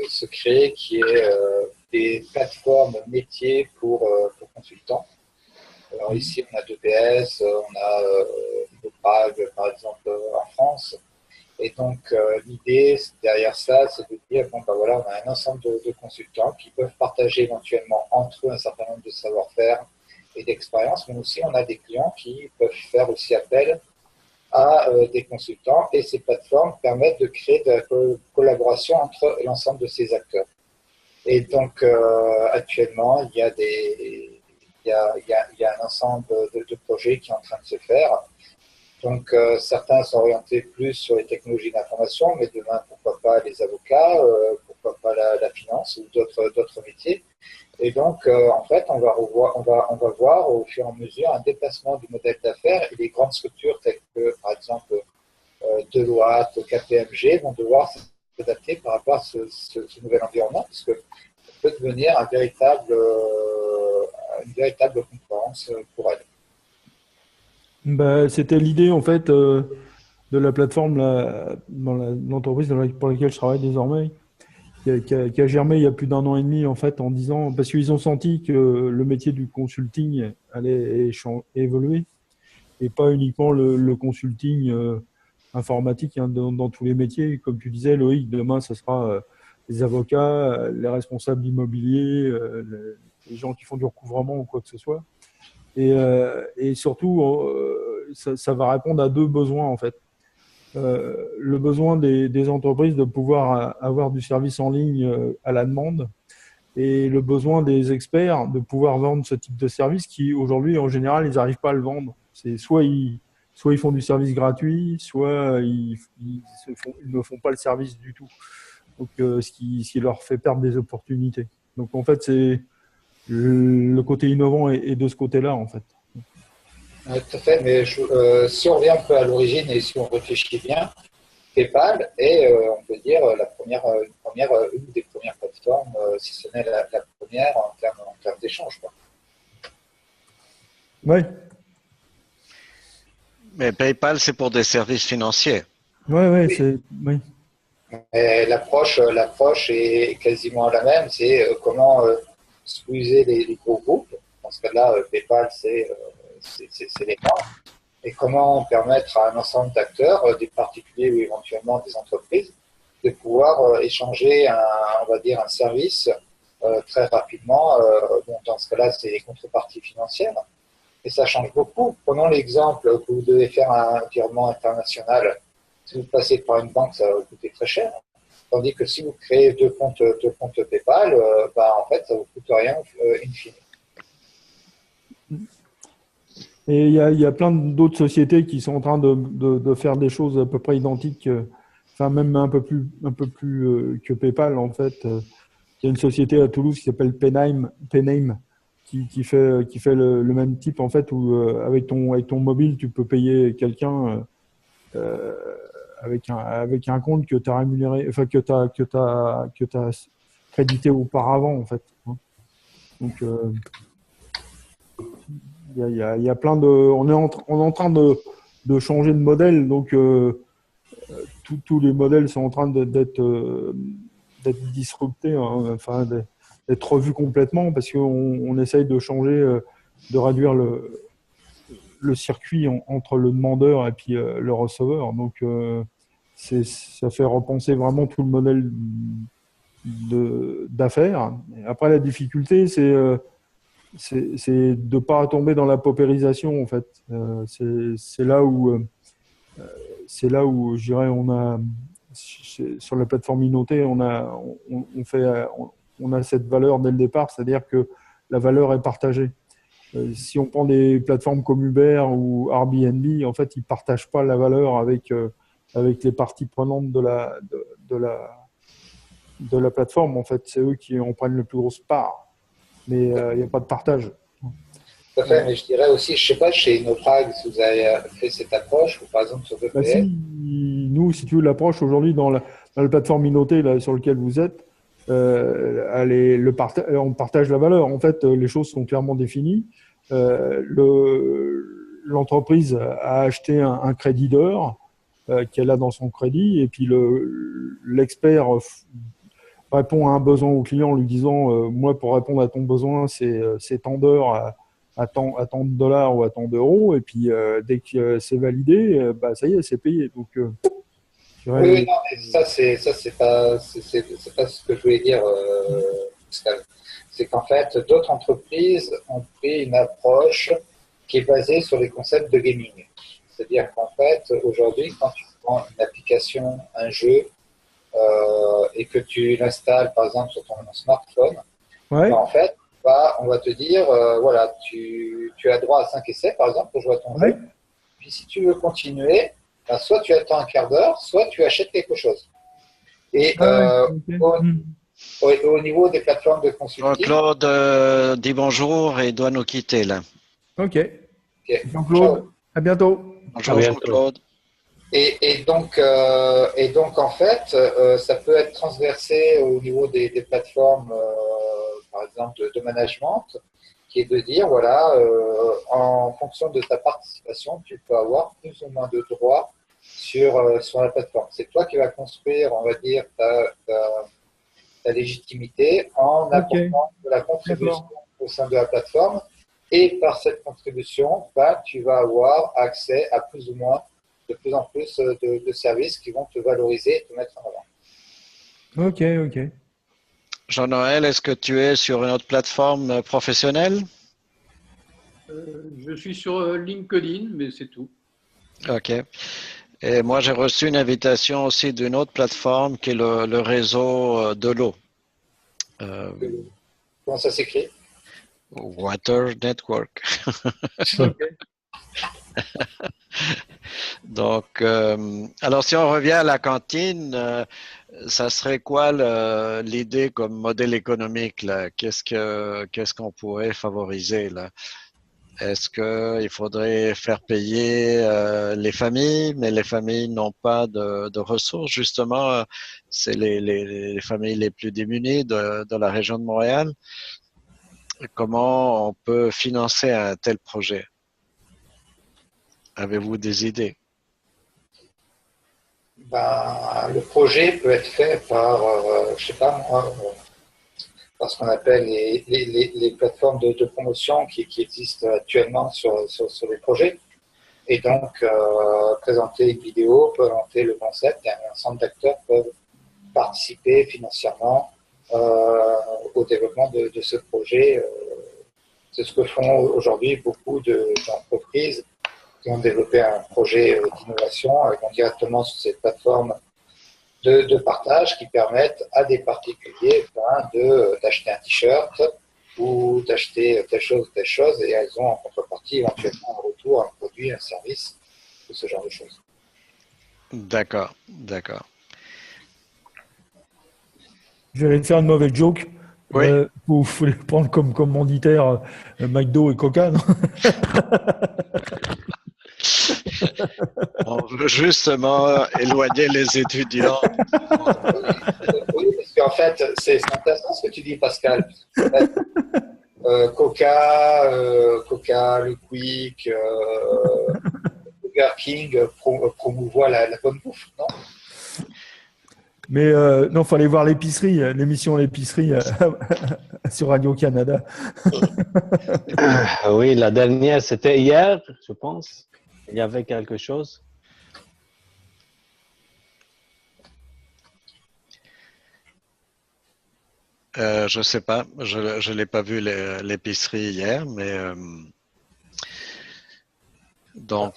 se créer, qui est des plateformes métiers pour consultants. Alors ici, on a 2PS, on a Prague, par exemple, en France. Et donc, l'idée derrière ça, c'est de dire, on a un ensemble de consultants qui peuvent partager éventuellement entre eux un certain nombre de savoir-faire et d'expériences, mais aussi on a des clients qui peuvent faire aussi appel à des consultants et ces plateformes permettent de créer de la collaboration entre l'ensemble de ces acteurs. Et donc, actuellement, il y a un ensemble de projets qui est en train de se faire. Donc, certains sont orientés plus sur les technologies d'information, mais demain, pourquoi pas les avocats, pourquoi pas la finance ou d'autres métiers. Et donc, en fait, on va voir au fur et à mesure un déplacement du modèle d'affaires et les grandes structures telles que, par exemple, Deloitte, KPMG vont devoir s'adapter par rapport à ce nouvel environnement, parce que ça peut devenir une véritable concurrence pour elles. Bah, c'était l'idée en fait de la plateforme dans l'entreprise pour laquelle je travaille désormais, qui a germé il y a plus d'1 an et demi en fait, en disant parce qu'ils ont senti que le métier du consulting allait évoluer et pas uniquement le consulting informatique hein, dans tous les métiers. Comme tu disais, Loïc, demain ce sera les avocats, les responsables immobiliers, les gens qui font du recouvrement ou quoi que ce soit. Et surtout, ça va répondre à 2 besoins en fait. Le besoin des entreprises de pouvoir avoir du service en ligne à la demande et le besoin des experts de pouvoir vendre ce type de service qui aujourd'hui en général ils n'arrivent pas à le vendre. C'est soit ils font du service gratuit, soit ils ne font pas le service du tout. Donc ce qui leur fait perdre des opportunités. Donc en fait c'est le côté innovant est de ce côté-là, en fait. Oui, tout à fait, mais si on revient un peu à l'origine et si on réfléchit bien, PayPal est, on peut dire, une des premières plateformes, si ce n'est la première en termes d'échange. Oui. Mais PayPal, c'est pour des services financiers. Oui. Oui. Et l'approche est quasiment la même, c'est comment squeezer les gros groupes. Dans ce cas-là, PayPal, c'est les grands. Et comment permettre à un ensemble d'acteurs, des particuliers ou éventuellement des entreprises, de pouvoir échanger on va dire un service très rapidement. Dans ce cas-là, c'est les contreparties financières. Et ça change beaucoup. Prenons l'exemple que vous devez faire un virement international. Si vous passez par une banque, ça va vous coûter très cher. Tandis que si vous créez deux comptes PayPal, en fait, ça ne vous coûte rien in fine. Et il y a plein d'autres sociétés qui sont en train de faire des choses à peu près identiques, enfin même un peu plus que PayPal en fait. Il y a une société à Toulouse qui s'appelle Payname qui fait le même type en fait où avec ton mobile tu peux payer quelqu'un avec un compte que tu as rémunéré, enfin que t'as crédité auparavant en fait. Donc il y a plein de, on est en train de changer de modèle, donc tous les modèles sont en train d'être disruptés, hein, enfin d'être revus complètement parce qu'on essaye de changer, de réduire le circuit entre le demandeur et puis le receveur. Donc ça fait repenser vraiment tout le modèle d'affaires. Après la difficulté, c'est de ne pas tomber dans la paupérisation en fait. C'est là où je dirais sur la plateforme Inoté on a cette valeur dès le départ, c'est-à-dire que la valeur est partagée. Si on prend des plateformes comme Uber ou Airbnb, en fait ils partagent pas la valeur avec les parties prenantes de la plateforme. En fait c'est eux qui en prennent le plus grosse part, mais il n'y a pas de partage. Tout à fait, mais je dirais aussi, je ne sais pas, chez InnoPrag, si vous avez fait cette approche, ou par exemple sur VPN. Nous, si tu veux, l'approche aujourd'hui dans la plateforme Inoté là, sur laquelle vous êtes, on partage la valeur. En fait, les choses sont clairement définies. L'entreprise a acheté un crédit d'heure qu'elle a dans son crédit, et puis l'expert répond à un besoin au client en lui disant moi, pour répondre à ton besoin, c'est tant d'heures à tant de dollars ou à tant d'euros, et puis dès que c'est validé, ça y est, c'est payé. Donc, oui, non, mais ça c'est pas ce que je voulais dire, Pascal. C'est qu'en fait, d'autres entreprises ont pris une approche qui est basée sur les concepts de gaming. C'est-à-dire qu'en fait, aujourd'hui, quand tu prends une application, un jeu, et que tu l'installes par exemple sur ton smartphone, ouais. En fait, on va te dire, voilà, tu as droit à 5 essais par exemple pour jouer à ton jeu. puis si tu veux continuer, ben, soit tu attends un quart d'heure, soit tu achètes quelque chose. Et au niveau des plateformes de consulting… Jean-Claude dit bonjour et doit nous quitter là. Ok. Okay. Jean-Claude, à bientôt. Bonjour Jean-Claude. Et donc, en fait, ça peut être transversé au niveau des plateformes, par exemple, de management, qui est de dire, voilà, en fonction de ta participation, tu peux avoir plus ou moins de droits sur la plateforme. C'est toi qui vas construire, on va dire, ta légitimité en apportant de la contribution au sein de la plateforme. Et par cette contribution, ben, tu vas avoir accès à plus ou moins, de plus en plus de services qui vont te valoriser et te mettre en avant. Ok, ok. Jean-Noël, est-ce que tu es sur une autre plateforme professionnelle? Je suis sur LinkedIn, mais c'est tout. Ok. Et moi, j'ai reçu une invitation aussi d'une autre plateforme qui est le réseau de l'eau. Comment ça s'écrit? Water Network. Donc, alors si on revient à la cantine, ça serait quoi l'idée comme modèle économique là? Qu'est-ce qu'on pourrait favoriser là? Est-ce qu'il faudrait faire payer les familles, mais les familles n'ont pas de ressources justement, c'est les familles les plus démunies de la région de Montréal. Comment on peut financer un tel projet? Avez-vous des idées? Ben, le projet peut être fait par, je sais pas moi, par ce qu'on appelle les plateformes de promotion qui existent actuellement sur les projets. Et donc, présenter une vidéo, présenter le concept, et un ensemble d'acteurs peuvent participer financièrement au développement de ce projet. C'est ce que font aujourd'hui beaucoup d'entreprises qui ont développé un projet d'innovation et vont directement sur cette plateforme de partage qui permettent à des particuliers d'acheter un t-shirt ou d'acheter telle chose, et elles ont en contrepartie éventuellement un retour, un produit, un service, ou ce genre de choses. D'accord, d'accord. Je vais te faire une mauvaise joke. Oui. Vous voulez prendre comme commanditaire McDo et Coca, non? On veut justement éloigner les étudiants. Oui, parce qu'en fait, c'est intéressant ce que tu dis, Pascal. Coca, le Quick, Burger King promouvoit la bonne bouffe, non? Mais non, il fallait voir l'épicerie, l'émission L'épicerie sur Radio-Canada. Oui, la dernière, c'était hier, je pense. Il y avait quelque chose. Je sais pas, je l'ai pas vu l'épicerie hier, mais donc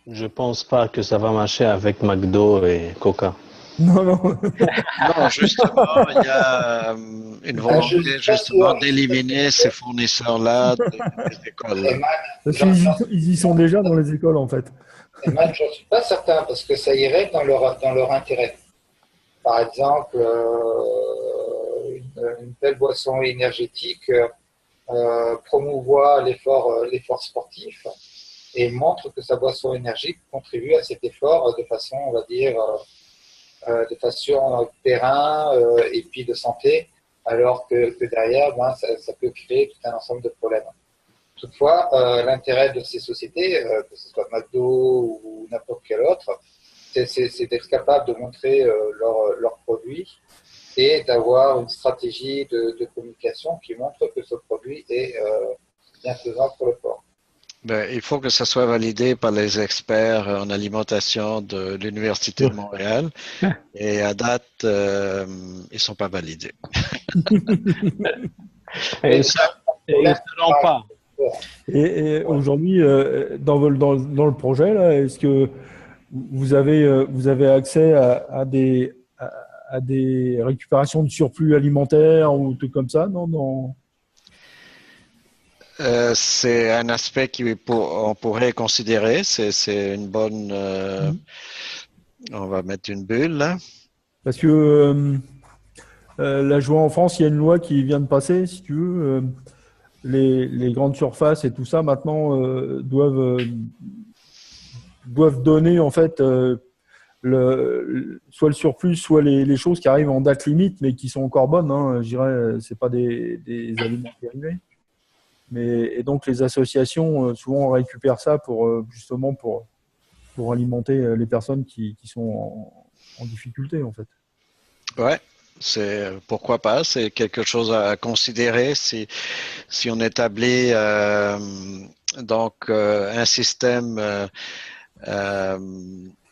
Je pense pas que ça va marcher avec McDo et Coca. Non, non. non, justement, il y a une volonté justement d'éliminer ces fournisseurs-là des écoles. Parce qu'ils y sont déjà dans les écoles, en fait. Et même, je ne suis pas certain, parce que ça irait dans leur intérêt. Par exemple, une telle boisson énergétique promouvoit l'effort sportif et montre que sa boisson énergique contribue à cet effort de façon, on va dire, de façon terrain et puis de santé, alors que derrière, ben, ça peut créer tout un ensemble de problèmes. Toutefois, l'intérêt de ces sociétés, que ce soit McDo ou n'importe quel autre, c'est d'être capable de montrer leurs produits et d'avoir une stratégie de communication qui montre que ce produit est bienfaisant pour le corps. Ben, il faut que ça soit validé par les experts en alimentation de l'Université de Montréal. Et à date, ils ne sont pas validés. Ils ne seront pas. Et aujourd'hui, dans le projet, là, est-ce que vous avez accès à des récupérations de surplus alimentaires ou tout comme ça, non? C'est un aspect on pourrait considérer. C'est une bonne. On va mettre une bulle là. Parce que là, je vois en France, il y a une loi qui vient de passer, si tu veux. Les grandes surfaces et tout ça, maintenant, doivent donner, en fait, soit le surplus, soit les choses qui arrivent en date limite, mais qui sont encore bonnes. Hein, je dirais, c'est pas des aliments périmés. Et donc, les associations, souvent, récupèrent ça justement pour alimenter les personnes qui sont en difficulté, en fait. Ouais, pourquoi pas, c'est quelque chose à considérer si on établit donc un système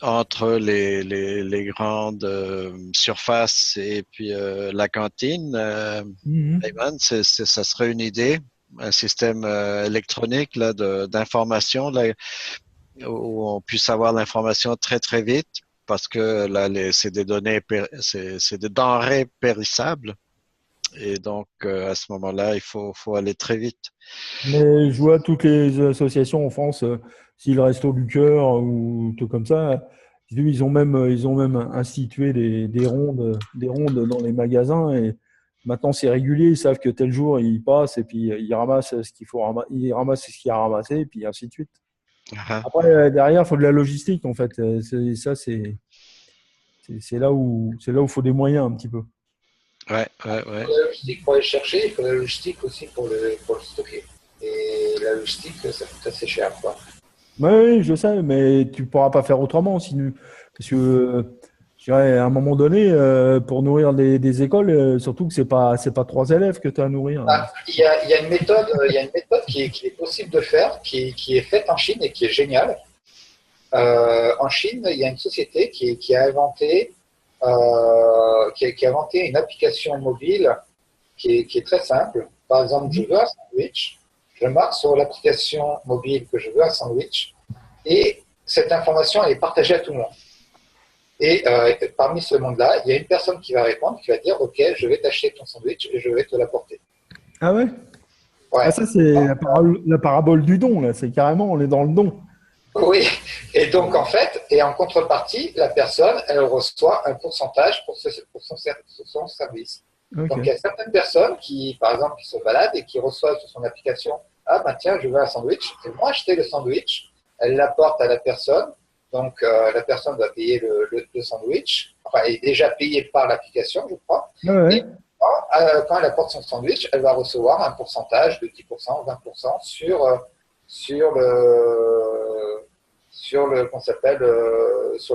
entre les grandes surfaces et puis la cantine. Ayman, ça serait une idée, un système électronique là, d'information là, où on puisse avoir l'information très très vite parce que là c'est des données, c'est des denrées périssables et donc à ce moment-là il faut aller très vite. Mais je vois toutes les associations en France, si le Resto du Cœur ou tout comme ça, ils ont même institué des rondes dans les magasins et maintenant c'est régulier. Ils savent que tel jour ils passent et puis ils ramassent ce qu'il faut ils ramassent ce qu'il y a à ramasser et puis ainsi de suite. Après derrière il faut de la logistique en fait. C'est là où il faut des moyens un petit peu. Ouais. La logistique pour aller chercher, il faut la logistique aussi pour le stocker. Et la logistique, ça coûte assez cher, quoi. Oui, je sais, mais tu ne pourras pas faire autrement. Parce que, je dirais, à un moment donné, pour nourrir des écoles, surtout que ce n'est pas 3 élèves que tu as à nourrir. Il y a une méthode, qui est possible de faire, qui est faite en Chine et qui est géniale. En Chine, il y a une société qui a inventé une application mobile qui est très simple. Par exemple, je veux un sandwich, je marque sur l'application mobile que je veux un sandwich et cette information elle est partagée à tout le monde. Et parmi ce monde-là, il y a une personne qui va répondre, qui va dire « Ok, je vais t'acheter ton sandwich et je vais te l'apporter. » Ah ouais, Ah, ça, c'est la parabole du don. Là. C'est carrément, on est dans le don. Oui, et donc en fait, et en contrepartie, la personne, elle reçoit un pourcentage pour son service. Okay. Donc il y a certaines personnes qui, par exemple, qui se baladent et qui reçoivent sur son application « Ah ben tiens, je veux un sandwich ». Elles vont acheter le sandwich, elles l'apportent à la personne, donc la personne doit payer le sandwich, enfin elle est déjà payée par l'application, je crois. Ouais. Et quand elle apporte son sandwich, elle va recevoir un pourcentage de 10%, 20% sur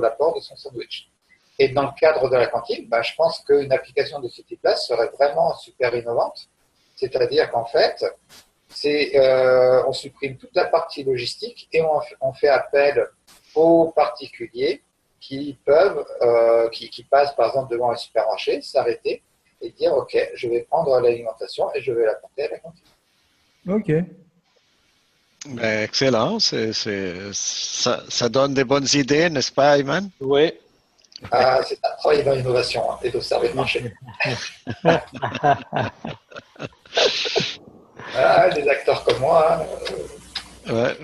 l'apport de son sandwich. Et dans le cadre de la cantine, je pense qu'une application de ce type-là serait vraiment super innovante. C'est-à-dire qu'en fait, on supprime toute la partie logistique et on fait appel aux particuliers qui passent par exemple devant un supermarché, s'arrêter et dire ok, je vais prendre l'alimentation et je vais l'apporter à la cantine. Ok. Excellent, ça donne des bonnes idées, n'est-ce pas, Ayman? Oui. C'est un travail dans l'innovation et d'observer le marché. Des acteurs comme moi. Ouais.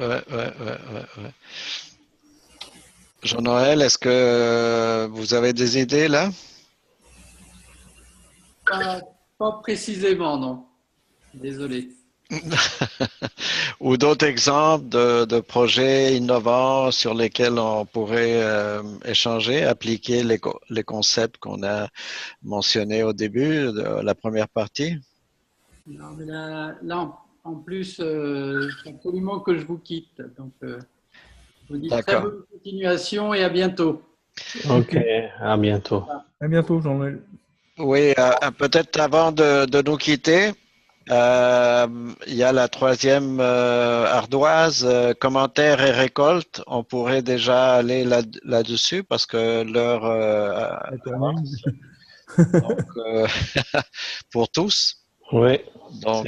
Jean-Noël, est-ce que vous avez des idées là? Pas précisément, non. Désolé. Ou d'autres exemples de projets innovants sur lesquels on pourrait échanger, appliquer les concepts qu'on a mentionnés au début de la première partie? Non, mais là en plus, il faut absolument que je vous quitte. Donc, je vous dis très bonne continuation et à bientôt. Ok, à bientôt. À bientôt, Jean-Noël. Oui, peut-être avant de nous quitter, il y a la troisième ardoise, commentaires et récoltes. On pourrait déjà aller là-dessus parce que l'heure avance. Donc, pour tous. Oui. Donc,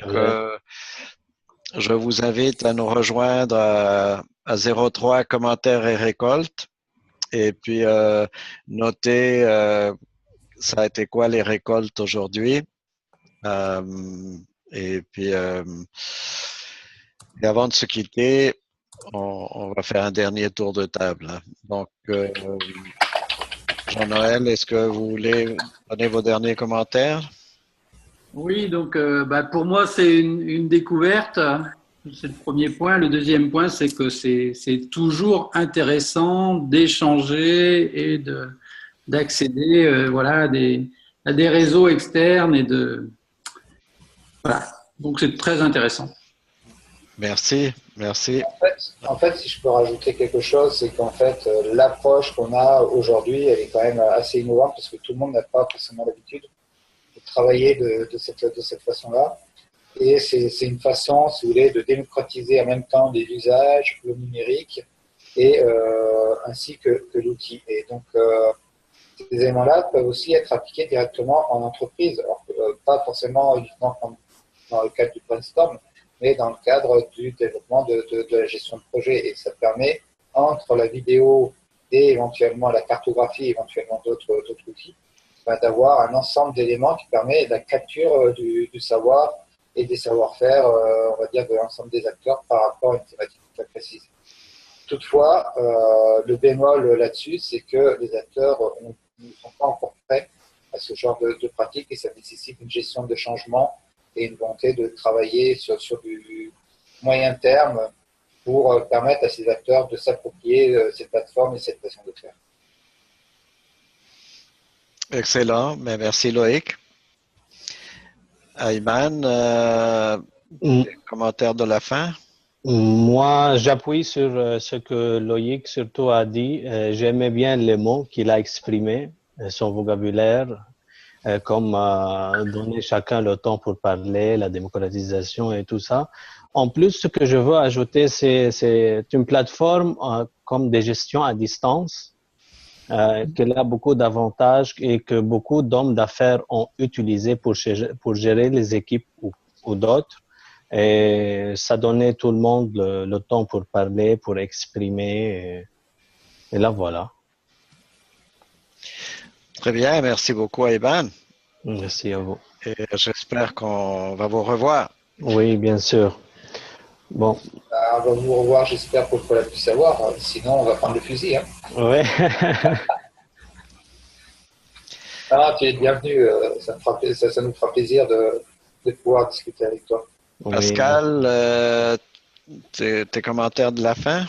je vous invite à nous rejoindre à 03 commentaires et récoltes. Et puis, notez ça a été quoi les récoltes aujourd'hui. Et puis, Et avant de se quitter, on va faire un dernier tour de table. Hein. Donc, Jean-Noël, est-ce que vous voulez donner vos derniers commentaires? Oui, donc pour moi, c'est une découverte. C'est le premier point. Le deuxième point, c'est que c'est toujours intéressant d'échanger et d'accéder voilà, à des réseaux externes voilà. Donc, c'est très intéressant. Merci, merci. En fait, si je peux rajouter quelque chose, c'est qu'en fait, l'approche qu'on a aujourd'hui, elle est quand même assez innovante parce que tout le monde n'a pas forcément l'habitude de travailler de cette façon-là. Et c'est une façon, si vous voulez, de démocratiser en même temps les usages, le numérique, et ainsi que l'outil. Et donc, ces éléments-là peuvent aussi être appliqués directement en entreprise. Alors, pas forcément uniquement dans le cadre du brainstorm, mais dans le cadre du développement de la gestion de projet. Et ça permet, entre la vidéo et éventuellement la cartographie, éventuellement d'autres outils, d'avoir un ensemble d'éléments qui permet la capture du savoir et des savoir-faire, on va dire, de l'ensemble des acteurs par rapport à une thématique très précise. Toutefois, le bémol là-dessus, c'est que les acteurs ne sont pas encore prêts à ce genre de pratique et ça nécessite une gestion de changement et une volonté de travailler sur du moyen terme pour permettre à ces acteurs de s'approprier cette plateforme et cette façon de faire. Excellent, mais merci Loïc. Ayman, commentaire de la fin? Moi, j'appuie sur ce que Loïc surtout a dit. J'aimais bien les mots qu'il a exprimés, son vocabulaire, comme donner chacun le temps pour parler, la démocratisation et tout ça. En plus, ce que je veux ajouter, c'est une plateforme comme des gestions à distance, qu'elle a beaucoup d'avantages et que beaucoup d'hommes d'affaires ont utilisé pour gérer les équipes ou d'autres. Et ça donnait tout le monde le temps pour parler, pour exprimer. Et là, voilà. Très bien, merci beaucoup Ayman. Merci à vous. Et j'espère qu'on va vous revoir. Oui, bien sûr. Bon. On va vous revoir, j'espère, pour qu'on puisse savoir. Sinon, on va prendre le fusil. Hein. Ouais. Tu es bienvenu. Ça nous fera plaisir de pouvoir discuter avec toi. Pascal, tes commentaires de la fin?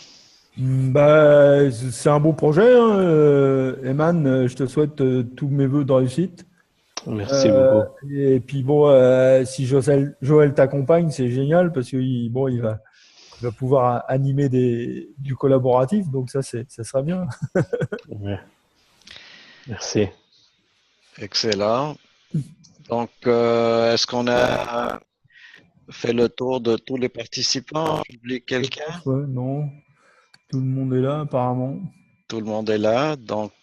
C'est un beau projet. Hein. Eman, je te souhaite tous mes voeux de réussite. Merci beaucoup. Et puis bon, si Joël t'accompagne, c'est génial parce que il va pouvoir animer du collaboratif, donc ça sera bien. Ouais. Merci. Excellent. Donc, est-ce qu'on a fait le tour de tous les participants? J'oublie quelqu'un? Ouais, non, tout le monde est là apparemment. Tout le monde est là, donc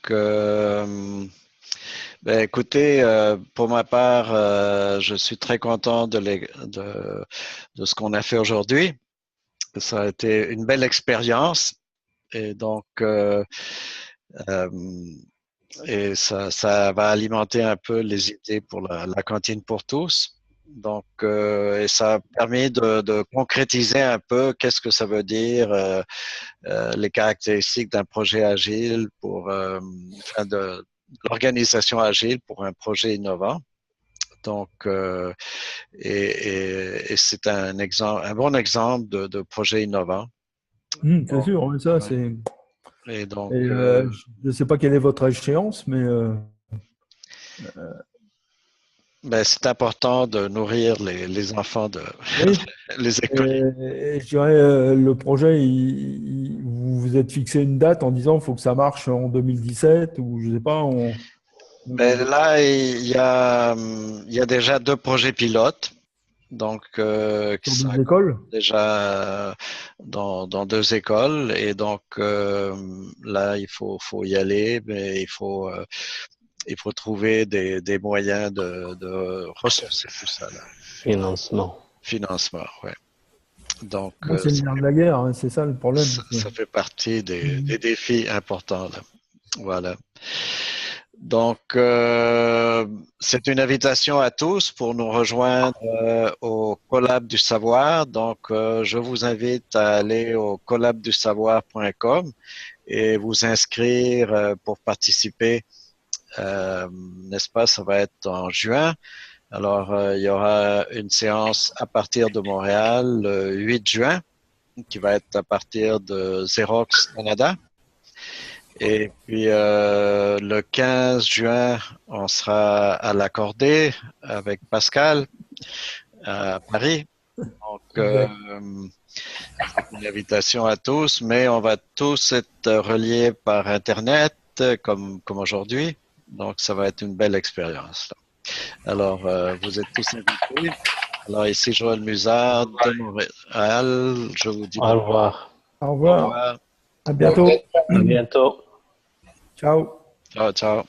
écoutez, pour ma part, je suis très content de ce qu'on a fait aujourd'hui. Ça a été une belle expérience et donc et ça va alimenter un peu les idées pour la cantine pour tous. Donc, et ça a permis de concrétiser un peu qu'est-ce que ça veut dire les caractéristiques d'un projet agile pour de l'organisation agile pour un projet innovant. Donc, et c'est un bon exemple de projet innovant. C'est sûr, ça c'est. Et donc, je ne sais pas quelle est votre échéance, mais c'est important de nourrir les enfants les écoles. Et je dirais, le projet, vous vous êtes fixé une date en disant qu'il faut que ça marche en 2017 ou je ne sais pas. Là, il y a déjà 2 projets pilotes. Donc, qui sont déjà dans 2 écoles. Et donc, là, il faut y aller, mais il faut trouver des moyens de ressourcer tout ça. Là. Financement, oui. Donc, c'est le nerf de la guerre, hein, c'est ça le problème. Ça fait partie des défis importants. Là. Voilà. Donc, c'est une invitation à tous pour nous rejoindre au Collab du Savoir. Donc, je vous invite à aller au collabdusavoir.com et vous inscrire pour participer. N'est-ce pas? Ça va être en juin. Alors, il y aura une séance à partir de Montréal le 8 juin, qui va être à partir de Xerox Canada. Et puis, le 15 juin, on sera à l'Accordé avec Pascal à Paris. Donc, c'est une invitation à tous, mais on va tous être reliés par Internet, comme aujourd'hui. Donc, ça va être une belle expérience. Alors, vous êtes tous invités. Alors, ici Joël Musard de Montréal. Je vous dis Au revoir. Au revoir. À bientôt. À bientôt. Ciao. Ciao, ciao.